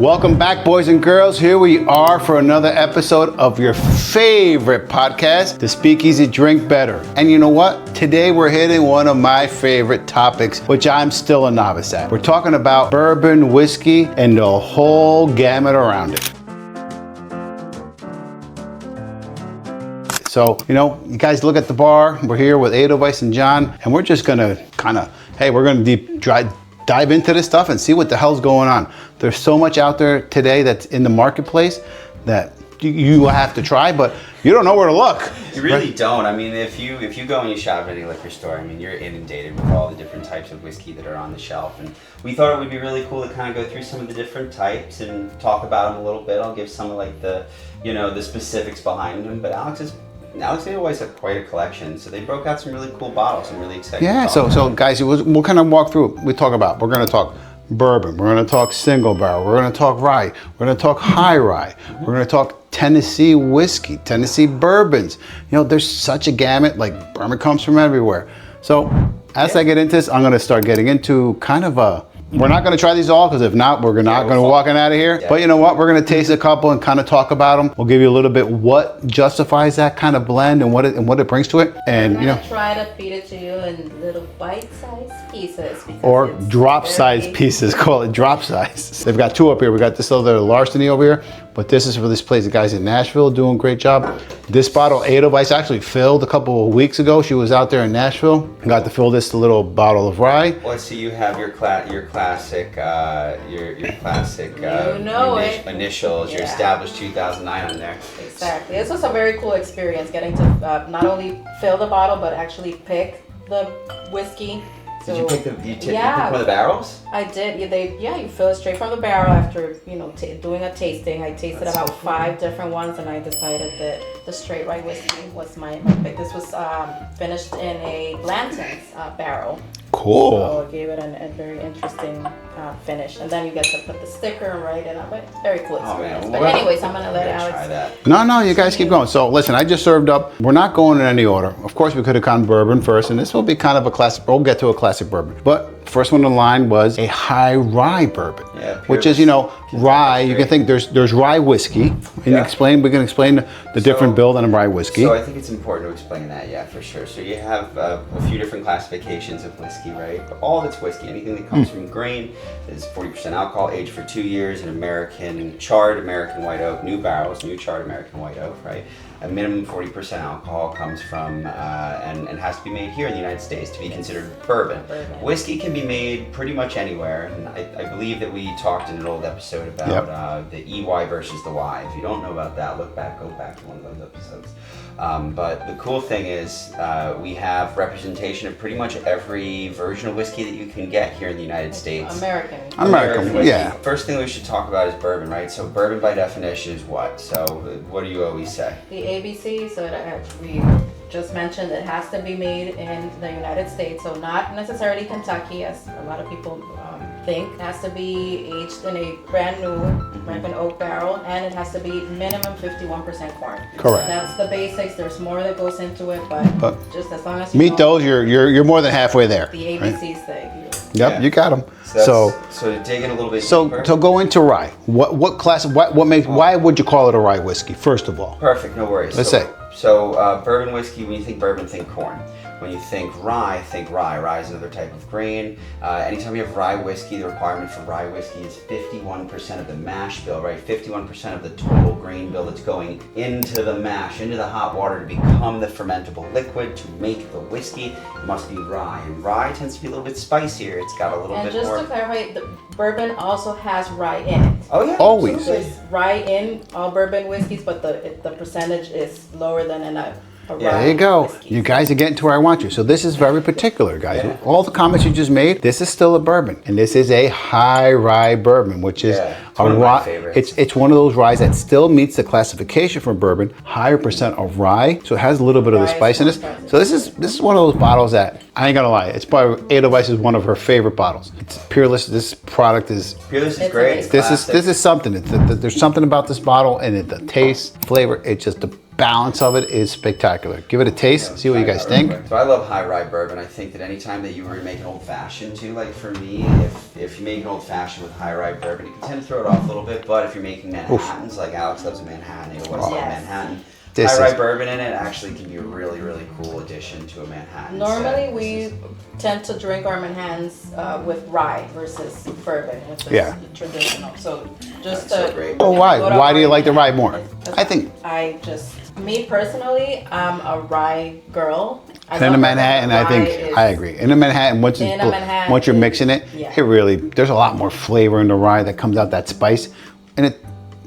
Welcome back, boys and girls. Here we are for another episode of your favorite podcast, The Speakeasy Drink Better. And you know what? Today we're hitting one of my favorite topics, which I'm still a novice at. We're talking about bourbon, whiskey, and the whole gamut around it. So, you guys look at the bar. We're here with Edelweiss and John, and we're just gonna we're gonna dive into this stuff and see what the hell's going on. There's so much out there today that's in the marketplace that you have to try, but you don't know where to look. You really don't. I mean, if you go and you shop at any liquor store, I mean, you're inundated with all the different types of whiskey that are on the shelf. And we thought it would be really cool to kind of go through some of the different types and talk about them a little bit. I'll give some of the specifics behind them. But Alex always had quite a collection, so they broke out some really cool bottles. I'm really excited. Yeah, so guys, we'll kind of walk through. We're going to talk bourbon, we're going to talk single barrel, we're going to talk rye, we're going to talk high rye, we're going to talk Tennessee whiskey, Tennessee bourbons. There's such a gamut, like bourbon comes from everywhere. So as I get into this, I'm going to start getting into kind of we're not going to try these all, because if not, we're not going to walk out of here. Yeah. But you know what? We're going to taste a couple and kind of talk about them. We'll give you a little bit what justifies that kind of blend and what it brings to it. And I'm gonna try to feed it to you in little bite-sized pieces. Or drop-sized pieces. Call it drop size. They've got two up here. We got this other Larceny over here, but this is for this place. The guys in Nashville doing a great job. This bottle, Edelweiss actually filled a couple of weeks ago. She was out there in Nashville. Got to fill this little bottle of rye. Well, so you have your classic initials, your established 2009 on there. Exactly. This was a very cool experience, getting to not only fill the bottle, but actually pick the whiskey. Did you pick one of the barrels? I did. You fill it straight from the barrel after doing a tasting. I tasted about 5 different ones, and I decided that the straight rye whiskey was my pick. This was finished in a Blanton's barrel. Cool. So it gave it a very interesting finish, and then you get to put the sticker and write it up. It's very cool experience. But anyways, I'm gonna let Alex try that. No, you guys keep going. So listen, I just served up. We're not going in any order. Of course, we could have gone bourbon first, and this will be kind of a classic. We'll get to a classic bourbon, but first one in line was a high rye bourbon, which is rye. You can think there's rye whiskey. We can explain the different build on a rye whiskey. So I think it's important to explain that, for sure. So you have a few different classifications of whiskey, right? But all of it's whiskey. Anything that comes from grain is 40% alcohol, aged for 2 years, an American charred American white oak, new barrels, new charred American white oak, right? A minimum 40% alcohol comes from and has to be made here in the United States to be considered bourbon. Whiskey can be made pretty much anywhere, and I believe that we talked in an old episode about the EY versus the Y. If you don't know about that, go back to one of those episodes. But the cool thing is we have representation of pretty much every version of whiskey that you can get here in the United States. American whiskey. Yeah. First thing we should talk about is bourbon, right? So bourbon by definition is what? So what do you always say? The ABC, so we just mentioned it has to be made in the United States, so not necessarily Kentucky, as a lot of people think. It has to be aged in a brand new bourbon oak barrel, and it has to be minimum 51% corn. Correct. That's the basics. There's more that goes into it, but just as long as you meet those, you're more than halfway there. The ABCs thing. Yep, you got them. So to dig in a little bit deeper. So go into rye. Why would you call it a rye whiskey, first of all? Perfect, no worries. Let's say. So bourbon whiskey, when you think bourbon, think corn. When you think rye, think rye. Rye is another type of grain. Anytime you have rye whiskey, the requirement for rye whiskey is 51% of the mash bill, right? 51% of the total grain bill that's going into the mash, into the hot water to become the fermentable liquid to make the whiskey. It must be rye. And rye tends to be a little bit spicier. It's got a little bit more. And just to clarify, the bourbon also has rye in it. Oh yeah, always. So there's rye in all bourbon whiskeys, but the percentage is lower than in a there you go. Whiskey. You guys are getting to where I want you. So this is very particular, guys. Yeah. All the comments you just made, this is still a bourbon. And this is a high rye bourbon, which is a rye. It's one of those ryes that still meets the classification for bourbon, higher percent of rye. So it has a little bit of the spiciness. So this is one of those bottles that, I ain't gonna lie, it's probably Edelweiss is one of her favorite bottles. It's Peerless. This product is Peerless is great. This is something. There's something about this bottle and the taste, flavor, it's just the balance of it is spectacular. Give it a taste, see what you guys think. So I love high rye bourbon. I think that anytime that you were to make an old fashioned too, like for me, if you make an old fashioned with high rye bourbon, you can tend to throw it off a little bit. But if you're making Manhattans, like Alex loves a Manhattan, he always loves Manhattan. High rye bourbon in it actually can be a really, really cool addition to a Manhattan. Normally, we tend to drink our Manhattans with rye versus bourbon, which is traditional. So just to. Oh, why? Why do you like the rye more? I think. Me personally, I'm a rye girl. In a Manhattan, I think I agree. In a Manhattan, once you're mixing it, it really there's a lot more flavor in the rye that comes out, that spice, and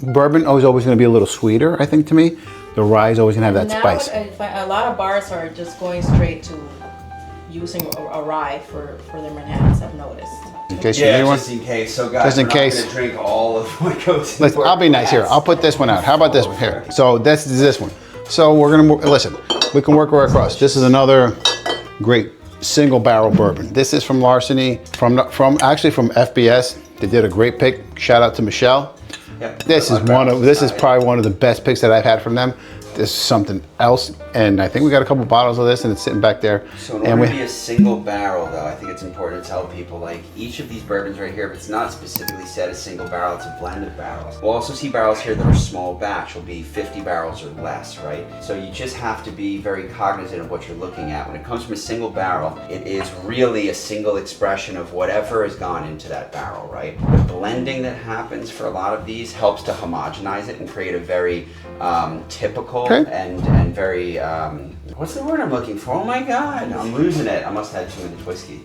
bourbon is always going to be a little sweeter. I think to me. The rye is always gonna have that spice. A lot of bars are just going straight to using a rye for their Manhattans, I've noticed. In case you need one? Just in case. So guys, just in case. I'm not gonna drink all of what goes. I'll be nice here. I'll put this one out. How about this one here? So this is this one. So we're gonna listen. We can work right across. This is another great single barrel bourbon. This is from Larceny, from FBS. They did a great pick. Shout out to Michelle. Yep. This is probably one of the best picks that I've had from them. This is something else, and I think we got a couple bottles of this, and it's sitting back there. So in order to be a single barrel, though, I think it's important to tell people, like, each of these bourbons right here, if it's not specifically said a single barrel, it's a blend of barrels. We'll also see barrels here that are small batch, will be 50 barrels or less, right? So you just have to be very cognizant of what you're looking at. When it comes from a single barrel, it is really a single expression of whatever has gone into that barrel, right? The blending that happens for a lot of these helps to homogenize it and create a very typical and very what's the word I'm looking for? Oh my God, I'm losing it. I must have had too much whiskey.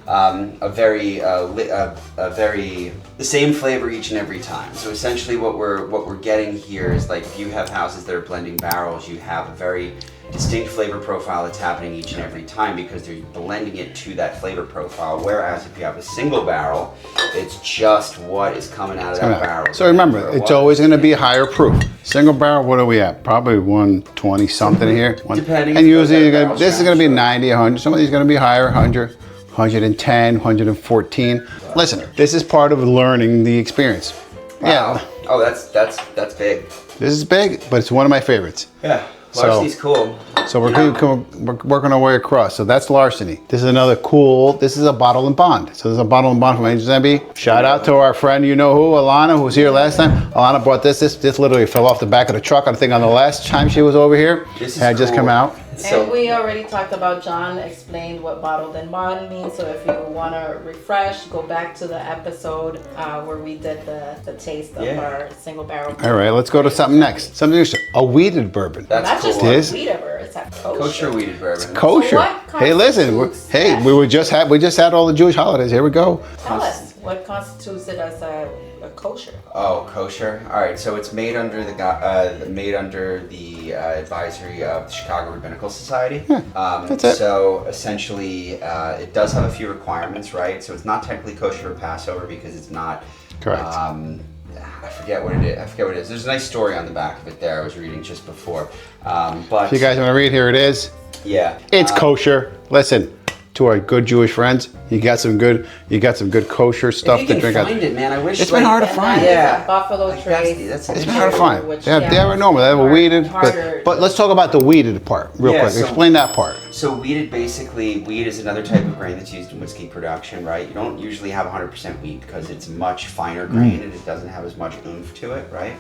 The same flavor each and every time. So essentially, what we're getting here is, like, if you have houses that are blending barrels, you have a very distinct flavor profile that's happening each and every time because they're blending it to that flavor profile. Whereas if you have a single barrel, it's just what is coming out of that barrel. So remember, it's always going to be higher proof. Single barrel, what are we at? Probably 120 something here. Depending. And usually this is going to be 90, 100. Some of these are going to be higher, 100, 110, 114. Listen, this is part of learning the experience. Wow. Yeah. Oh, that's big. This is big, but it's one of my favorites. Yeah. Larceny's cool. So we're working our way across. So that's Larceny. This is another cool, this is a bottle and bond. So there's a bottle and bond from Angels Envy. Shout out to our friend, you know who, Alana, who was here last time. Alana brought this literally fell off the back of the truck. I think on the last time she was over here. This had just come out. And we already talked about, John explained what bottled and bond means. So if you want to refresh, go back to the episode where we did the taste of our single barrel. All right, let's go to something next. Something interesting. A wheated bourbon. That's not cool. just a wheated bourbon, it's a kosher wheated bourbon. It's kosher. So hey, listen. We just had all the Jewish holidays. Here we go. Tell us what constitutes it as a kosher. Oh, kosher. All right. So it's made under the advisory of the Chicago Rabbinical Society. That's it. So essentially, it does have a few requirements, right? So it's not technically kosher for Passover because it's not. Correct. I forget what it is. There's a nice story on the back of it there. I was reading just before. But if you guys want to read, here it is. Yeah. It's kosher. Listen. To our good Jewish friends, you got some good kosher stuff to drink. Find it, man. I wish it's been hard to find. Yeah, Buffalo Trace. It's been hard to find. They are normal. They have a weeded, but let's talk about the weeded part real quick. Explain that part. So weed is another type of grain that's used in whiskey production, right? You don't usually have 100% wheat because it's much finer grain and it doesn't have as much oomph to it, right?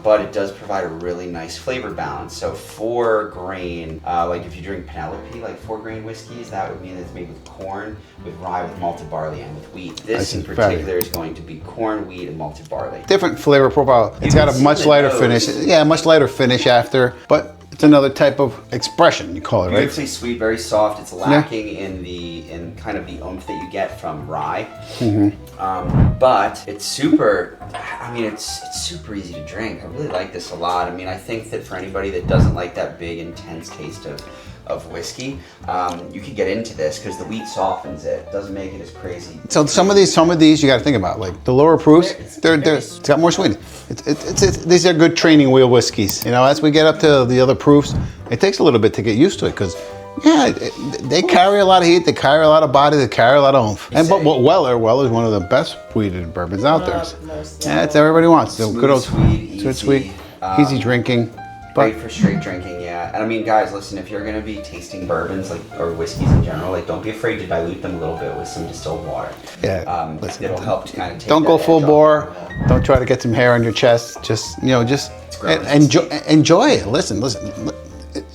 But it does provide a really nice flavor balance. So 4 grain, like if you drink Penelope, like 4 grain whiskeys, that would mean it's made with corn, with rye, with malted barley, and with wheat. This in particular is going to be corn, wheat, and malted barley. Different flavor profile. It's got a much lighter finish. Yeah, much lighter finish after, but it's another type of expression, you call it, right? Beautifully sweet, very soft. It's lacking in kind of the oomph that you get from rye. But it's super, it's super easy to drink. I really like this a lot. I mean, I think that for anybody that doesn't like that big, intense taste of whiskey, you could get into this because the wheat softens it. Doesn't make it as crazy. So some of these you got to think about, like the lower proofs, it's got more sweetness. These are good training wheel whiskeys. You know, as we get up to the other proofs, it takes a little bit to get used to it because they carry a lot of heat, they carry a lot of body, they carry a lot of oomph. But Weller is one of the best wheated bourbons out there. Yeah, it's everybody wants. Smooth, good old sweet, sweet, easy drinking. Great for straight drinking, yeah. And I mean, guys, listen, if you're gonna be tasting bourbons or whiskeys in general, don't be afraid to dilute them a little bit with some distilled water. Yeah, listen, it'll help to kind of take don't go that full edge off. bore. Don't try to get some hair on your chest. Just gross. enjoy it. Listen.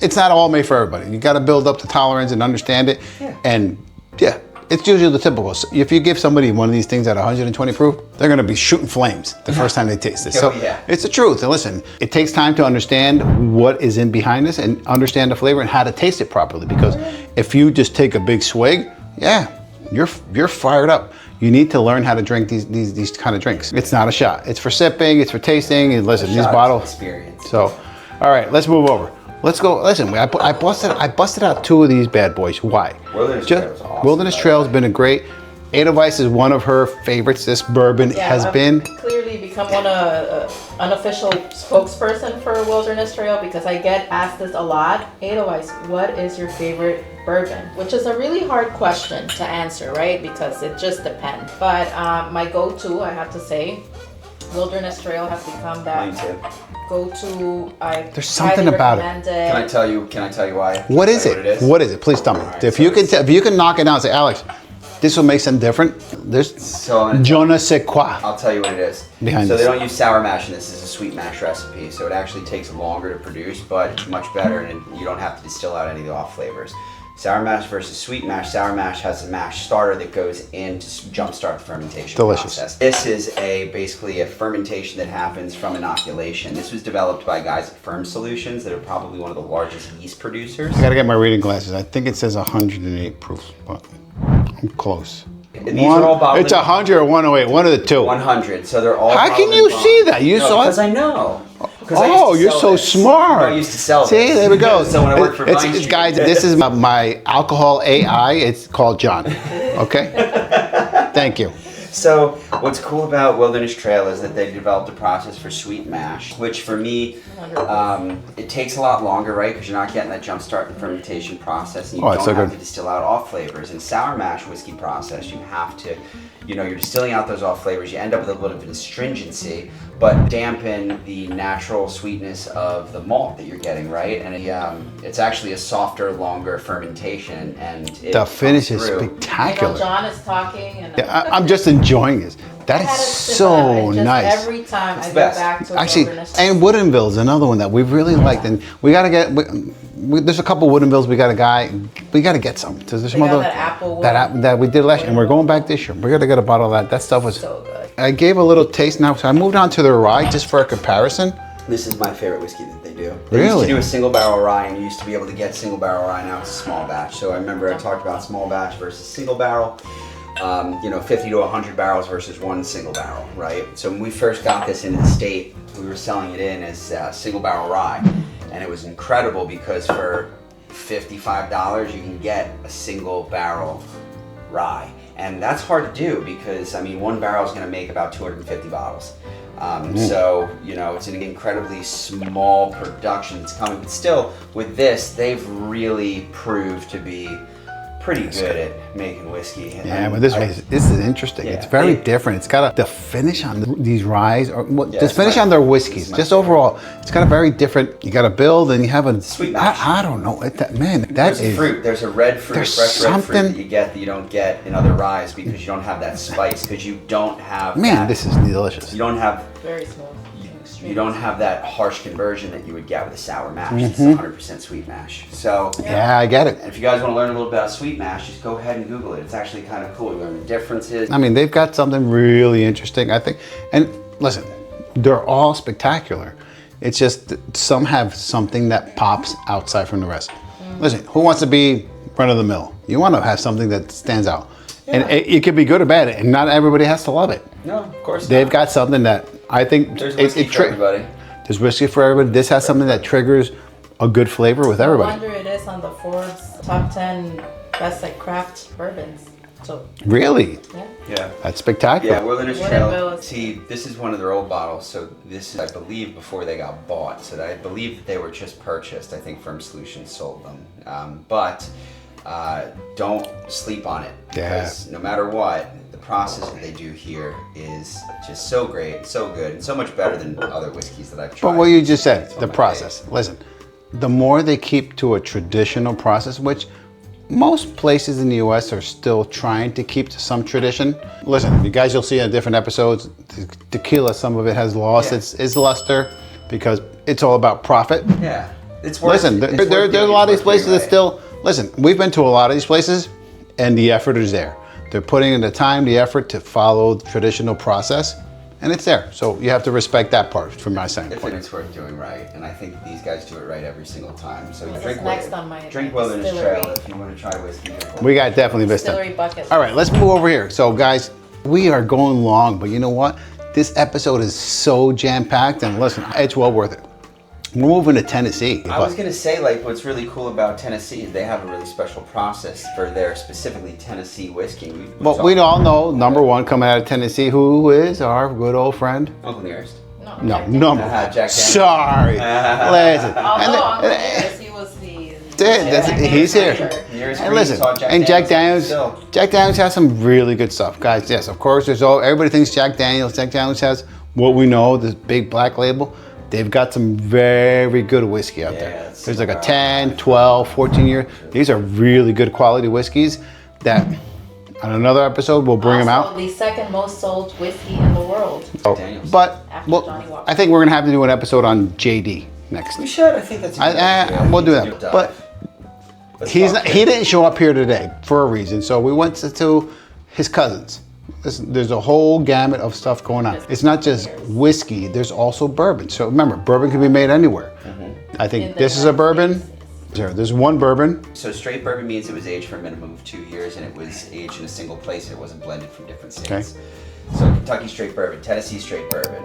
It's not all made for everybody. You got to build up the tolerance and understand it. Yeah. And yeah, it's usually the typical. If you give somebody one of these things at 120 proof, they're going to be shooting flames the first time they taste this. So yeah. it's the truth. And listen, it takes time to understand what is in behind this and understand the flavor and how to taste it properly. Because if you just take a big swig, yeah, you're fired up. You need to learn how to drink these kind of drinks. It's not a shot. It's for sipping. It's for tasting. And listen, these bottles. Experience. So, all right, let's move over. Let's go. Listen, I busted out 2 of these bad boys. Why? Wilderness Trail is awesome. Wilderness Trail has been a great. Edelweiss is one of her favorites. This bourbon has I've been. clearly become unofficial spokesperson for Wilderness Trail because I get asked this a lot. Edelweiss, what is your favorite bourbon? Which is a really hard question to answer, right? Because it just depends. But my go-to, I have to say, Wilderness Trail has become that Mine too. go-to. There's something about it. Can I tell you why? What is Tell you it? What is it? Please tell me. Alright, If so you can knock it down and say, Alex, this will make something different. There's je ne sais quoi. I'll tell you what it is. Behind so this. they don't use sour mash in this. This is a sweet mash recipe. So it actually takes longer to produce, but it's much better and you don't have to distill out any of the off flavors. Sour mash versus sweet mash. Sour mash has a mash starter that goes in to jumpstart the fermentation Delicious. process. This is basically a fermentation that happens from inoculation. This was developed by guys at Firm Solutions that are probably one of the largest yeast producers. I gotta get my reading glasses. I think it says 108 proof, but I'm close. And these are all bottled It's in- 100 or 108, one of the two. 100. So they're all. How can bottled you in bond. see that? You saw it? Because I know. 'Cause I used Oh, to you're sell so this. smart. No, I used to sell See, this. there we go. So when I worked for Vine Street. Guys, this is my alcohol AI. It's called John. Okay? Thank you. So what's cool about Wilderness Trail is that they developed a process for sweet mash, which for me, it takes a lot longer, right? Because you're not getting that jump start and fermentation process, and you Oh, it's don't so have good. to distill out off flavors. In sour mash whiskey process, you have to, you're distilling out those off flavors. You end up with a little bit of astringency, but dampen the natural sweetness of the malt that you're getting, right? And it's actually a softer, longer fermentation, and it The finish is comes through. spectacular. John is talking, and Yeah, I'm just enjoying this. That I had is a sip so of it, just nice. Every time I the go best. back to Actually, Wilderness and Woodinville's another one that we really liked, and we gotta get. There's a couple Woodinvilles we gotta get some. There's some got other that apple that we did last year, and we're going back this year. We gotta get a bottle of that. That stuff was. so good. I gave a little taste now, so I moved on to the rye just for a comparison. This is my favorite whiskey that they do. They Really? used to do a single barrel rye, and you used to be able to get single barrel rye. Now it's a small batch. So I remember I talked about small batch versus single barrel. 50 to 100 barrels versus one single barrel, right? So when we first got this into the state, we were selling it in as single barrel rye, and it was incredible because for $55 you can get a single barrel rye, and that's hard to do because one barrel is going to make about 250 bottles. So it's an incredibly small production that's coming, but still with this they've really proved to be pretty good at making whiskey. Yeah, but this is interesting. Yeah, It's very they- different. It's got the finish on these ryes, or Yeah, the it's finish my- on their whiskeys. it's my Just favorite. overall, it's got a very different. You got to build, and you have a Sweet mash. I don't know. That There's is a fruit. There's a red fruit, there's fresh red fruit something- that you get that you don't get in other ryes because you don't have that spice, because you don't have Man, that, this is delicious. you don't have Very smooth. you don't have that harsh conversion that you would get with a sour mash. It's 100% sweet mash. So Yeah, I get it. if you guys want to learn a little about sweet mash, just go ahead and Google it. It's actually kind of cool. You learn the differences. I mean, they've got something really interesting, I think. And listen, they're all spectacular. It's just that some have something that pops outside from the rest. Listen, who wants to be run of the mill? You want to have something that stands out. And it could be good or bad, and not everybody has to love it. No, of course not. They've got something that I think There's whiskey for everybody. There's whiskey for everybody. This has something that triggers a good flavor with I everybody. wonder it is on the Forbes top 10 best craft bourbons. So Really? yeah. Yeah. That's spectacular. Yeah, Wilderness Wilderness Trail. Trail. See, this is one of their old bottles, so this is, I believe, before they got bought. So I believe that they were just purchased. I think Firm Solutions sold them. But don't sleep on it, Yeah. because no matter what, the process that they do here is just so great, so good, and so much better than other whiskeys that I've tried. But what you just said, It's the one of my process. Listen, the more they keep to a traditional process, which most places in the U.S. are still trying to keep to some tradition. Listen, you guys, you'll see in different episodes, tequila, some of it has lost its luster because it's all about profit. Yeah, it's worth. Listen, it's there's worth a doing, lot of it's these worth places doing that still, listen, we've been to a lot of these places and the effort is there. They're putting in the time, the effort to follow the traditional process, and it's there. So you have to respect that part from my I think standpoint. it's worth doing right, and I think these guys do it right every single time. So This drink is next on my Wilderness distillery. Trail if you want to try whiskey. We got definitely this Distillery time. bucket. All right, let's move over here. So guys, we are going long, but you know what? This episode is so jam-packed, and listen, it's well worth it. We're moving to Tennessee. I was gonna say, like, what's really cool about Tennessee is they have a really special process for their specifically Tennessee whiskey. But we all know, number one, coming out of Tennessee, who is our good old friend? Uncle Nearest. No, Jack number Jack Daniels. Sorry. Listen. Although Uncle And- Nearest, he was the. he's here. Nearest And Green listen, saw and Jack Daniels, still. Jack Daniels has some really good stuff, guys. Yes, of course. Everybody thinks Jack Daniels. Jack Daniels has what we know, this big black label. They've got some very good whiskey out there. it's There's like a super 10, 12, 14 year. These are really good quality whiskeys that on another episode we'll bring them Also out. the second most sold whiskey in the world. Daniels. But After well, Johnny Walker. I think we're gonna have to do an episode on JD next. We should. I think that's a good idea. We'll do that. Deep dive. But Let's he talk didn't show up here today for a reason, so we went to his cousins. Listen, there's a whole gamut of stuff going on. It's not just whiskey, there's also bourbon. So remember, bourbon can be made anywhere. I In think the this is a United bourbon. States. There's one bourbon. So straight bourbon means it was aged for a minimum of 2 years and it was aged in a single place and it wasn't blended from different states. So Kentucky straight bourbon, Tennessee straight bourbon,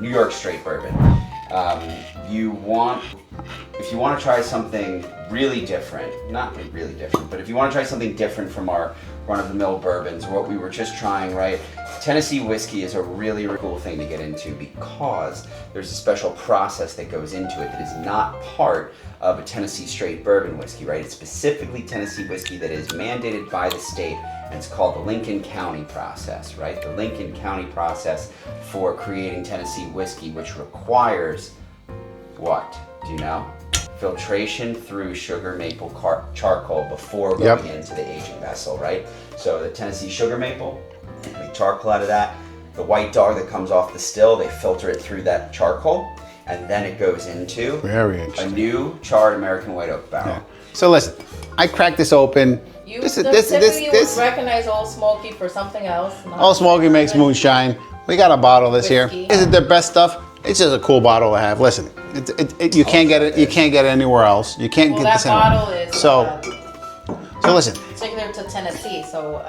New York straight bourbon. If you want to try something really different, not really different, but if you want to try something different from our run-of-the-mill bourbons, what we were just trying, right? Tennessee whiskey is a really, really cool thing to get into because there's a special process that goes into it that is not part of a Tennessee straight bourbon whiskey, right? It's specifically Tennessee whiskey that is mandated by the state, and it's called the Lincoln County process, right? The Lincoln County process for creating Tennessee whiskey, which requires what? Do you know? Filtration through sugar maple charcoal before going into the aging vessel, right? So the Tennessee sugar maple, they make charcoal out of that. The white dog that comes off the still, they filter it through that charcoal, and then it goes into Very a interesting. new charred American white oak barrel. Yeah. So listen, I cracked this open. You This typically would recognize Old Smoky for something else. not- All Smoky makes moonshine. We got a bottle of this here. Whiskey. Is it their best stuff? It's just a cool bottle to have. Listen, you can't get it. You can't get it anywhere else. You can't Well, get that this anywhere. bottle is So listen, particular to Tennessee, so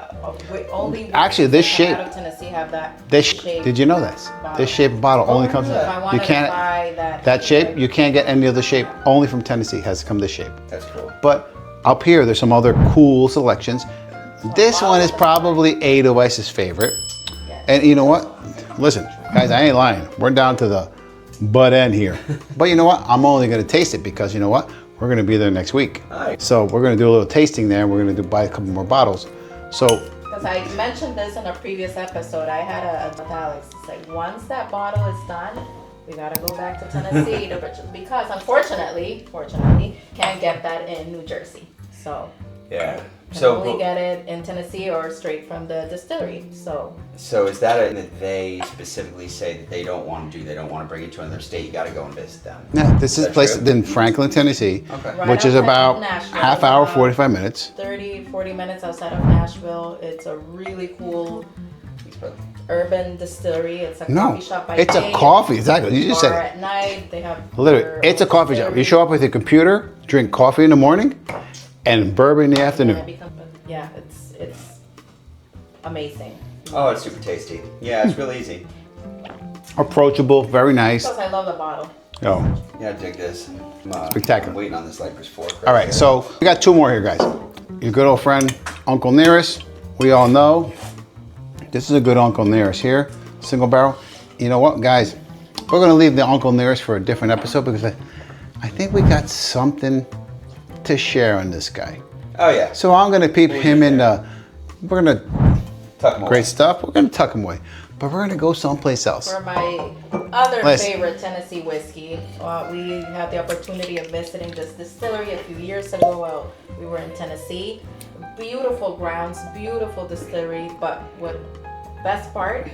only Actually, this whiskeys shape- out of Tennessee have that. this shape did you know this? bottle. This shape bottle only Oh, comes really? So if I you wanted can't to buy that shape. You can't get any other shape. Only from Tennessee has come this shape. That's cool. But up here, there's some other cool selections. This one is probably Edelweiss's favorite. Yes. And you know what? Listen, guys, I ain't lying. We're down to the butt end here. But you know what? I'm only going to taste it because you know what? We're going to be there next week. Nice. So we're going to do a little tasting there. We're going to buy a couple more bottles. So Because I mentioned this in a previous episode, I had a Alex. It's like once that bottle is done, we gotta go back to Tennessee because unfortunately, can't get that in New Jersey. So Yeah. can So only get it in Tennessee or straight from the distillery. So is that that they specifically say that they don't want to do? They don't want to bring it to another state. You got to go and visit them. yeah, this is That's placed true. in Franklin, Tennessee, Okay. Right which is outside of about Nashville. half hour, 45 minutes. 30-40 minutes outside of Nashville. It's a really cool urban distillery. It's a No, coffee shop by it's a day, coffee. Exactly. You just bar said it. at night. They have Literally, their it's a own coffee shop. You distillery. show up with your computer, drink coffee in the morning, and bourbon in the And it afternoon. becomes- yeah, it's amazing. Oh, it's super tasty. Yeah, it's real easy. Approachable, very nice. Plus, I love the bottle. Oh. Yeah, dig this. Spectacular. I'm waiting on this Liker's fork. All right, so we got two more here, guys. Your good old friend, Uncle Nearest. We all know this is a good Uncle Nearest here, single barrel. You know what, guys? We're gonna leave the Uncle Nearest for a different episode because I think we got something to share on this guy. Oh yeah. So I'm gonna peep him in the. We're gonna Tuck 'em away. great stuff. We're gonna tuck them away, but we're gonna go someplace else. For my other Listen. favorite Tennessee whiskey, we had the opportunity of visiting this distillery a few years ago while we were in Tennessee. Beautiful grounds, beautiful distillery, but what best part?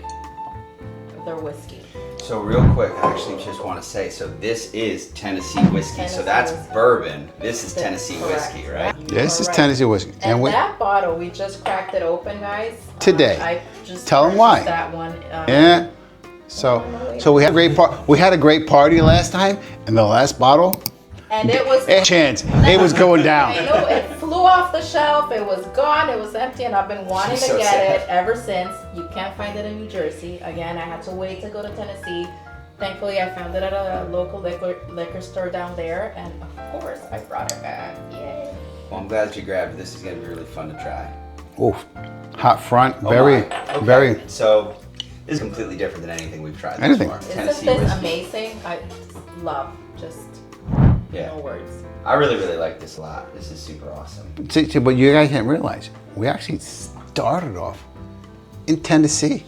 Their whiskey. So real quick, I actually just want to say, so this is Tennessee whiskey. Tennessee so that's whiskey. bourbon. This is Tennessee Correct. whiskey, right? This is Correct. Tennessee whiskey, And we that bottle, we just cracked it open, guys. Today. I just Tell 'em purchased why. That one. yeah. So we had a great we had a great party last time, and the last bottle, And it was. chance, it was going I down. know it flew off the shelf. It was gone. It was empty, and I've been wanting to So get sad. it ever since. You can't find it in New Jersey. Again, I had to wait to go to Tennessee. Thankfully, I found it at a local liquor store down there, and of course, I brought it back. Yay! Well, I'm glad that you grabbed it. This is going to be really fun to try. Oof, hot front, Oh very, my. Okay. very. So this is completely different than anything we've tried Anything. thus far. Isn't Tennessee this whiskey. amazing? I love just Yeah. no words. I really, really like this a lot. This is super awesome. See, but you guys can't realize, we actually started off in Tennessee,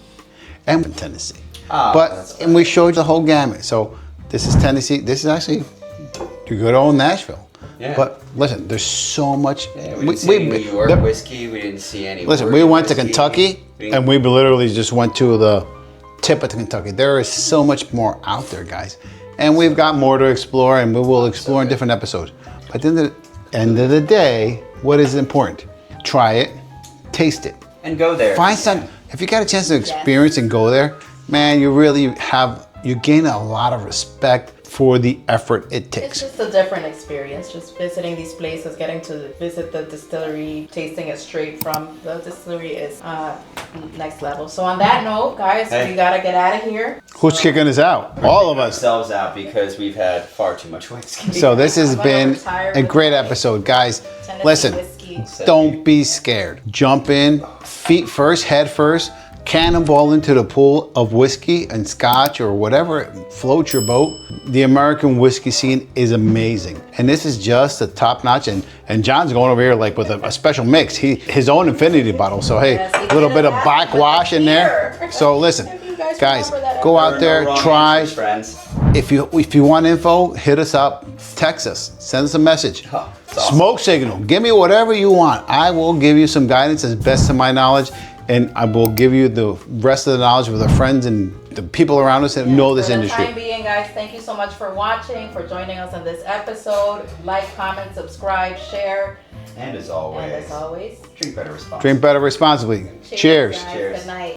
and in Tennessee. Ah, But that's and we showed you the whole gamut. So this is Tennessee. This is actually the good old Nashville. Yeah. But listen, there's so much. Yeah, we didn't see any New York whiskey. We didn't see any. Listen, we Oregon went to whiskey. Kentucky, and we literally just went to the tip of Kentucky. There is so much more out there, guys, and we've got more to explore, and we will explore in different episodes. But at the end of the day, what is important? Try it, taste it, And go there. find some. If you got a chance to experience and go there, man, you gain a lot of respect for the effort it It's takes. just a different experience, just visiting these places, getting to visit the distillery, tasting it straight from the distillery is next level. So on that note, guys, Hey. we gotta get out of here. Who's kicking us out? All of us. Ourselves out because we've had far too much whiskey. So this has I'm gonna been retire a with great my episode, guys. Tennessee Listen, whiskey. don't be scared. Jump in, feet first, head first, cannonball into the pool of whiskey and scotch or whatever floats your boat. The American whiskey scene is amazing. And this is just a top notch. And John's going over here like with a special mix. His own infinity bottle. So hey, Yes, he a little did bit of that backwash in there. here. So listen, If you guys guys, remember that go episode. out there, No wrong try. answers, friends. If you want info, hit us up, text us, send us a message. Oh, it's awesome. Smoke signal. Give me whatever you want. I will give you some guidance as best of my knowledge, and I will give you the rest of the knowledge of the friends and the people around us that know this For the industry. time being, guys, thank you so much for watching, for joining us on this episode. Like, comment, subscribe, share, And as always, and as always, drink better responsibly. Drink better responsibly. Cheers. guys. Cheers. Good night.